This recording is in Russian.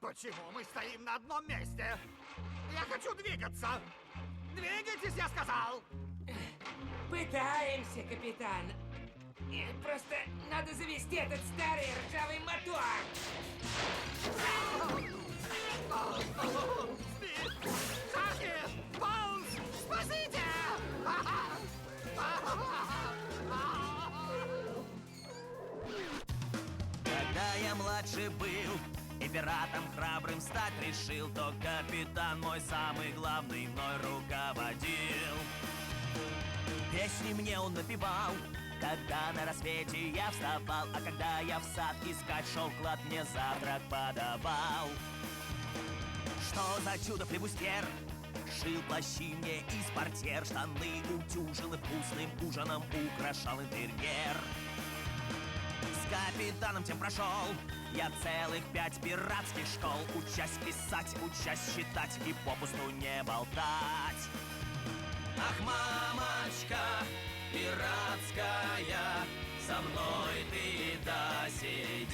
Почему мы стоим на одном месте? Я хочу двигаться! Двигайтесь, я сказал! Пытаемся, капитан. Просто надо завести этот старый ржавый мотор. Шарки! Боунс! Спасите! Когда я младше был и пиратом храбрым стать решил, то капитан мой самый главный мной руководил. Песни мне он напевал, когда на рассвете я вставал, а когда я в сад искать шел клад, мне завтрак подавал. Что за чудо-флебустьер? Шил плащи мне из портьер, штаны утюжил и вкусным ужином украшал интерьер. С капитаном тем прошел я целых 5 пиратских школ, учась писать, учась считать и попусту не болтать. Ах, мамочка пиратская, со мной ты до сей